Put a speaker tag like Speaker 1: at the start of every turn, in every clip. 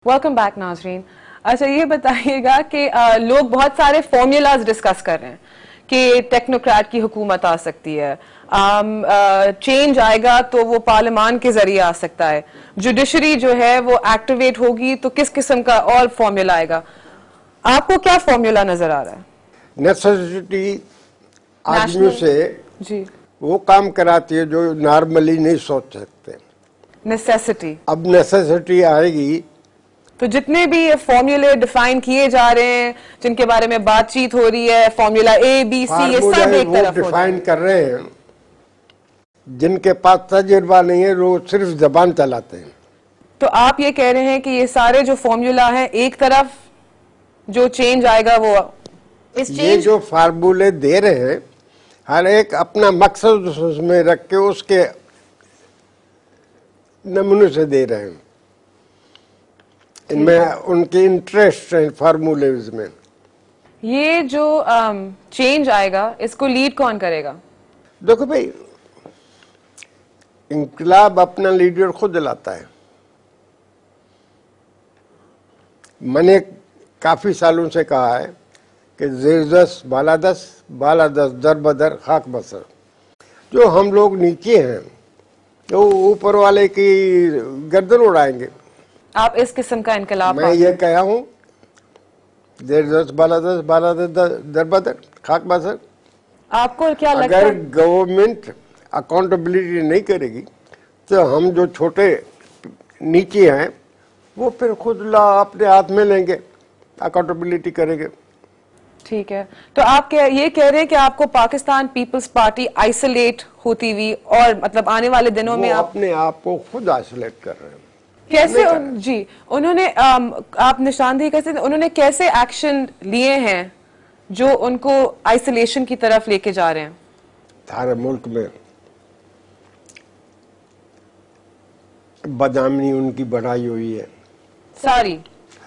Speaker 1: Welcome back ناظرین. اچھا یہ بتائیے گا کہ لوگ بہت سارے فارمولاز ڈسکس کر رہے ہیں کہ ٹیکنوکریٹ کی حکومت آ سکتی ہے, چینج آئے گا تو وہ پارلیمان کے ذریعے آ سکتا ہے, جوڈیشری جو ہے وہ ایکٹیویٹ ہوگی تو کس قسم کا اور فارمولا آئے گا. آپ کو کیا فارمولا نظر آ رہا ہے؟
Speaker 2: نیسیسٹی آدمیوں سے
Speaker 1: جی
Speaker 2: وہ کام کراتی ہے جو نارملی نہیں سوچ سکتے.
Speaker 1: نیسیسٹی.
Speaker 2: اب نیسیسٹی آئے گی
Speaker 1: تو جتنے بھی یہ فارمولے ڈیفائن کیے جا رہے ہیں, جن کے بارے میں بات چیت ہو رہی ہے, فارمولا اے بی سی, یہ سب ایک
Speaker 2: وہ
Speaker 1: طرف ہو
Speaker 2: ڈیفائن
Speaker 1: جائیں.
Speaker 2: کر رہے ہیں جن کے پاس تجربہ نہیں ہے, وہ صرف زبان چلاتے ہیں.
Speaker 1: تو آپ یہ کہہ رہے ہیں کہ یہ سارے جو فارمولا ہیں ایک طرف جو چینج آئے گا وہ اس
Speaker 2: یہ
Speaker 1: چینج
Speaker 2: جو فارمولے دے رہے ہیں ہر ایک اپنا مقصد اس میں رکھ کے اس کے نمونے سے دے رہے ہیں. ان میں ان کی انٹرسٹ ہے فارمولیز میں.
Speaker 1: یہ جو چینج آئے گا اس کو لیڈ کون کرے گا؟
Speaker 2: دیکھو بھائی, انقلاب اپنا لیڈر خود لاتا ہے. میں نے کافی سالوں سے کہا ہے کہ زیر دس بالا دس در بدر خاک بسر. جو ہم لوگ نیچے ہیں تو اوپر والے کی گردن اڑائیں گے.
Speaker 1: آپ اس قسم کا انقلاب
Speaker 2: میں یہ کہا ہوں, زیر دس بالا دس در بدر خاک بسر.
Speaker 1: آپ کو کیا لگتا
Speaker 2: اگر
Speaker 1: ہے
Speaker 2: گورنمنٹ اکاؤنٹیبلٹی نہیں کرے گی تو ہم جو چھوٹے نیچے ہیں وہ پھر خود لا اپنے ہاتھ میں لیں گے, اکاؤنٹیبلٹی کریں گے.
Speaker 1: ٹھیک ہے, تو آپ یہ کہہ رہے ہیں کہ آپ کو پاکستان پیپلز پارٹی آئسولیٹ ہوتی ہوئی اور مطلب آنے والے دنوں میں
Speaker 2: وہ اپنے آپ کو خود آئسولیٹ کر رہے ہیں.
Speaker 1: کیسے جی انہوں نے آپ نشاندہی کیسے انہوں نے کیسے ایکشن لیے ہیں جو ان کو آئسولیشن کی طرف لے کے جا رہے ہیں؟
Speaker 2: سارے ملک میں بدامنی ان کی بڑھائی ہوئی ہے
Speaker 1: ساری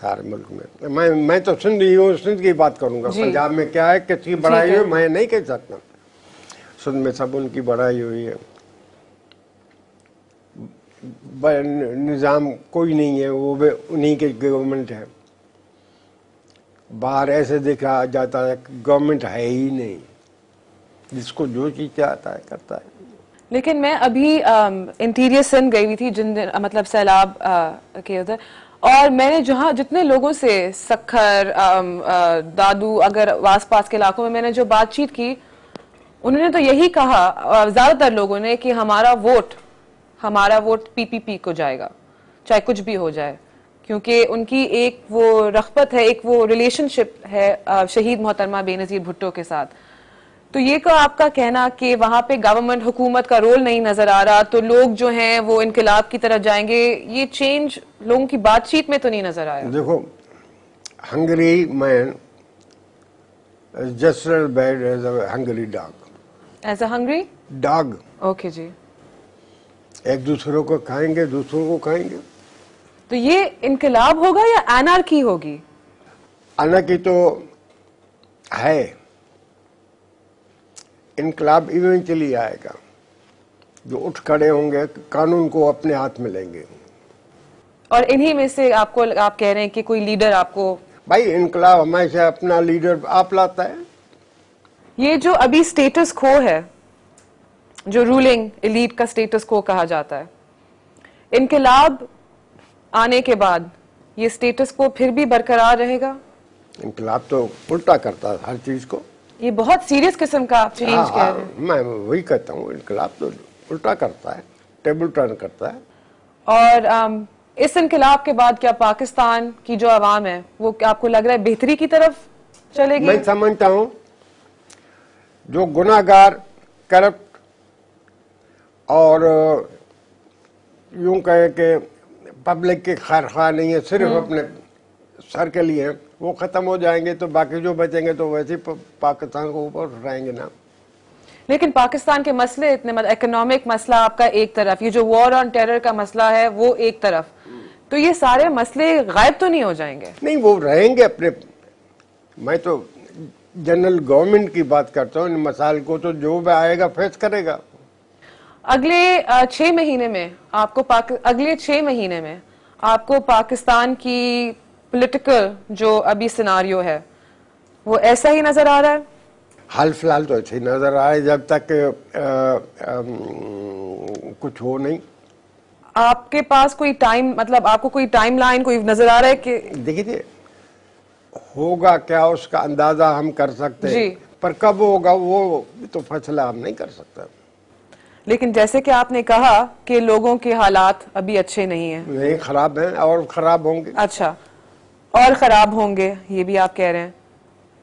Speaker 2: سارے ملک میں. میں تو سندھ ہی ہوں, سندھ کی بات کروں گا. پنجاب میں کیا ہے کس کی بڑھائی ہوئی میں نہیں کہہ سکتا. سندھ میں سب ان کی بڑھائی ہوئی ہے. نظام کوئی نہیں ہے, وہ انہی کے گورنمنٹ ہے. باہر ایسے دیکھا جاتا ہے گورنمنٹ ہے ہی نہیں, جس کو جو چیز چاہتا ہے کرتا ہے.
Speaker 1: لیکن میں ابھی انٹیریئر سندھ گئی ہوئی تھی جن مطلب سیلاب کے ادھر, اور میں نے جتنے لوگوں سے سکھر دادو اگر آس پاس کے علاقوں میں نے جو بات چیت کی, انہوں نے تو یہی کہا زیادہ تر لوگوں نے کہ ہمارا ووٹ پی پی پی کو جائے گا چاہے کچھ بھی ہو جائے, کیونکہ ان کی ایک وہ رغبت ہے, ایک وہ ریلیشن شپ ہے شہید محترمہ بے نظیر بھٹو کے ساتھ. تو یہ آپ کا کہنا کہ وہاں پہ گورنمنٹ حکومت کا رول نہیں نظر آ رہا تو لوگ جو ہیں وہ انقلاب کی طرف جائیں گے, یہ چینج لوگوں کی بات چیت میں تو نہیں نظر آیا.
Speaker 2: دیکھو, hungry man just as bad as a hungry dog.
Speaker 1: As a hungry
Speaker 2: dog.
Speaker 1: Okay جی.
Speaker 2: ایک دوسروں کو کھائیں گے, دوسروں کو کھائیں گے.
Speaker 1: تو یہ انقلاب ہوگا یا انارکی ہوگی؟
Speaker 2: انارکی تو ہے, انقلاب ایونچولی آئے گا. جو اٹھ کھڑے ہوں گے قانون کو اپنے ہاتھ میں لیں گے.
Speaker 1: اور انہی میں سے آپ کہہ رہے ہیں کہ کوئی لیڈر آپ کو,
Speaker 2: بھائی انقلاب ہمیشہ اپنا لیڈر آپ لاتا ہے.
Speaker 1: یہ جو ابھی سٹیٹس کھو ہے, جو رولنگ ایلیٹ کا سٹیٹس کھو کہا جاتا ہے, انقلاب آنے کے بعد یہ سٹیٹس کھو پھر بھی برقرار رہے گا؟
Speaker 2: انقلاب تو الٹا کرتا ہے ہر چیز کو.
Speaker 1: یہ بہت سیریس قسم کا چینج کہہ رہے ہیں.
Speaker 2: میں وہی کہتا ہوں, انقلاب تو الٹا کرتا ہے, ٹیبل ٹرن کرتا ہے.
Speaker 1: اور اس انقلاب کے بعد کیا پاکستان کی جو عوام ہے وہ آپ کو لگ رہا ہے بہتری کی طرف چلے گی؟
Speaker 2: میں سمجھتا ہوں جو گناہگار, کرپٹ اور یوں کہے کہ پبلک کے خیر خواہ نہیں ہے, صرف اپنے سر کے لیے, وہ ختم ہو جائیں گے تو باقی جو بچیں گے تو ویسے پاکستان کو اوپر اٹھائیں گے نا.
Speaker 1: لیکن پاکستان کے مسئلے اتنے, اکنامک مسئلہ آپ کا ایک طرف, یہ جو وار آن ٹیرر کا مسئلہ ہے وہ ایک طرف, تو یہ سارے مسئلے غائب تو نہیں ہو جائیں گے؟ نہیں,
Speaker 2: وہ رہیں گے اپنے. میں تو جنرل گورنمنٹ کی بات کرتا ہوں, ان مسائل کو تو جو بھی آئے گا فیس کرے گا.
Speaker 1: اگلے 6 مہینے میں آپ کو اگلے 6 مہینے میں آپ کو پاکستان کی پولیٹیکل جو ابھی سیناریو ہے وہ ایسا ہی نظر آ رہا ہے؟
Speaker 2: حال فی الحال تو ایسے ہی نظر آئے جب تک کچھ ہو نہیں.
Speaker 1: آپ کے پاس کوئی ٹائم، مطلب آپ کو کوئی ٹائم لائن کوئی نظر آ رہا ہے کہ
Speaker 2: دیکھیے ہوگا کیا اس کا اندازہ ہم کر سکتے ہیں،
Speaker 1: جی
Speaker 2: پر کب ہوگا وہ تو فیصلہ ہم نہیں کر سکتے.
Speaker 1: لیکن جیسے کہ آپ نے کہا کہ لوگوں کے حالات ابھی اچھے نہیں ہیں.
Speaker 2: نہیں، خراب ہیں اور خراب ہوں گے.
Speaker 1: اچھا، اور خراب ہوں گے یہ بھی آپ کہہ رہے ہیں،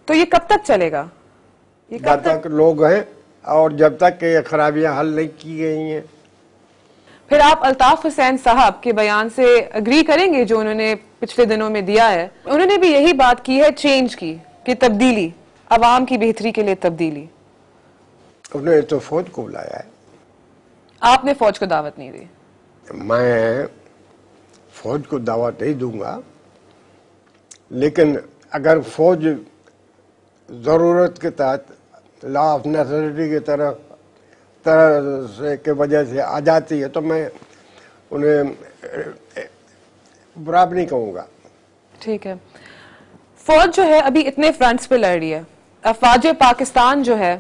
Speaker 1: تو یہ کب تک چلے گا؟ یہ
Speaker 2: جب
Speaker 1: کب تک؟
Speaker 2: تک لوگ ہیں اور جب تک کہ یہ خرابیاں حل نہیں کی گئی ہیں.
Speaker 1: پھر آپ الطاف حسین صاحب کے بیان سے اگری کریں گے جو انہوں نے پچھلے دنوں میں دیا ہے؟ انہوں نے بھی یہی بات کی ہے چینج کی، کہ تبدیلی، عوام کی بہتری کے لیے تبدیلی.
Speaker 2: انہوں نے تو فوج کو بلایا ہے.
Speaker 1: آپ نے فوج کو دعوت نہیں دی.
Speaker 2: میں فوج کو دعوت نہیں دوں گا، لیکن اگر فوج ضرورت کے تحت لا آف نیسیسٹی کی طرح کے وجہ سے آ جاتی ہے تو میں انہیں برا بھی نہیں کہوں گا.
Speaker 1: ٹھیک ہے. فوج جو ہے ابھی اتنے فرنٹس پہ لڑ رہی ہے. افواج پاکستان جو ہے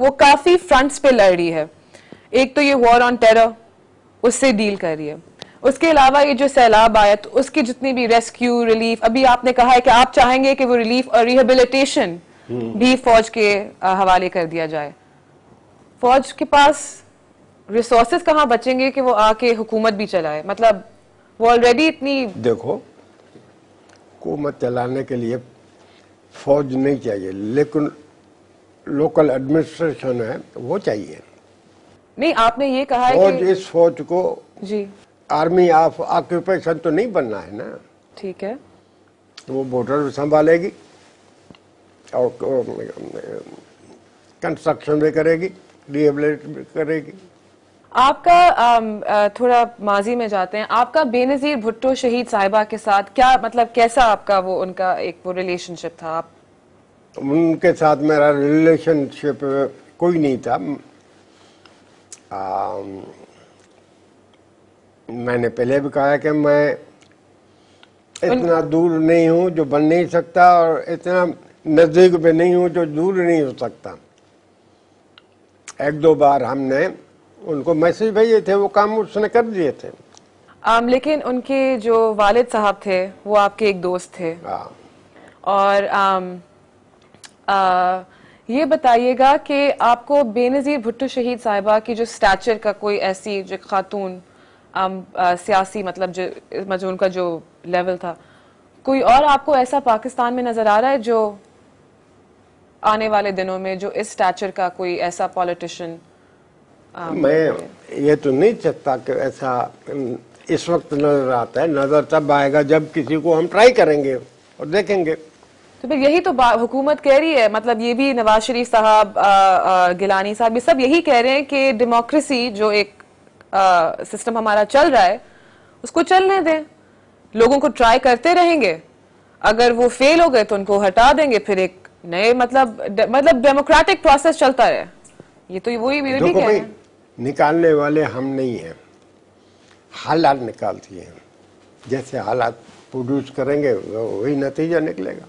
Speaker 1: وہ کافی فرنٹس پہ لڑ رہی ہے. ایک تو یہ وار آن ٹیرر، اس سے ڈیل کر رہی ہے. اس کے علاوہ یہ جو سیلاب آیا تو اس کی جتنی بھی ریسکیو، ریلیف، ابھی آپ نے کہا ہے کہ آپ چاہیں گے کہ وہ ریلیف اور ریہیبلیٹیشن بھی فوج کے حوالے کر دیا جائے. فوج کے پاس ریسورسز کہاں بچیں گے کہ وہ آ کے حکومت بھی چلائے؟ مطلب وہ آلریڈی اتنی.
Speaker 2: دیکھو، حکومت چلانے کے لیے فوج نہیں چاہیے، لیکن لوکل ایڈمنسٹریشن ہے وہ چاہیے.
Speaker 1: نہیں، آپ نے یہ کہا ہے
Speaker 2: فوج
Speaker 1: کہ
Speaker 2: اس فوج کو
Speaker 1: جی
Speaker 2: آرمی آف آکوپیشن تو نہیں بننا ہے نا.
Speaker 1: ٹھیک ہے.
Speaker 2: وہ بارڈر بھی سنبھالے گی اور کنسٹرکشن بھی کرے گی، ریہیبلیٹ بھی کرے گی.
Speaker 1: آپ کا تھوڑا ماضی میں جاتے ہیں، آپ کا بے نظیر بھٹو شہید صاحبہ کے ساتھ کیا، مطلب کیسا آپ کا وہ ان کا ایک وہ ریلیشن شپ تھا؟ آپ
Speaker 2: ان کے ساتھ میرا ریلیشن شپ کوئی نہیں تھا. میں نے پہلے بھی کہا کہ میں اتنا دور نہیں ہوں جو بن نہیں سکتا اور اتنا نزدیک بھی نہیں ہوں جو دور نہیں ہو سکتا. ایک دو بار ہم نے ان کو میسج بھیجے تھے، وہ کام اس نے کر دیے تھے.
Speaker 1: لیکن ان کے جو والد صاحب تھے وہ آپ کے ایک دوست تھے. اور یہ بتائیے گا کہ آپ کو بے نظیر بھٹو شہید صاحبہ کی جو سٹیچر کا کوئی ایسی جو خاتون سیاسی، مطلب جو ان کا جو لیول تھا، کوئی اور آپ کو ایسا پاکستان میں نظر آ رہا ہے جو آنے والے دنوں میں جو اس سٹیچر کا کوئی ایسا پولیٹیشین؟
Speaker 2: میں یہ تو نہیں چاہتا کہ ایسا اس وقت نظر آتا ہے. نظر تب آئے گا جب کسی کو ہم ٹرائی کریں گے اور دیکھیں گے.
Speaker 1: تو پھر یہی تو حکومت کہہ رہی ہے، مطلب یہ بھی نواز شریف صاحب، گیلانی صاحب، یہ سب یہی کہہ رہے ہیں کہ ڈیموکریسی جو ایک سسٹم ہمارا چل رہا ہے اس کو چلنے دیں، لوگوں کو ٹرائی کرتے رہیں گے، اگر وہ فیل ہو گئے تو ان کو ہٹا دیں گے، پھر ایک نئے مطلب ڈیموکریٹک پروسیس چلتا رہے. یہ تو وہی بھی
Speaker 2: دیکھو
Speaker 1: کہہ رہے
Speaker 2: بھائی،
Speaker 1: ہیں.
Speaker 2: نکالنے والے ہم نہیں ہیں، حالات نکالتی ہیں. جیسے حالات پروڈیوس کریں گے وہی نتیجہ نکلے گا.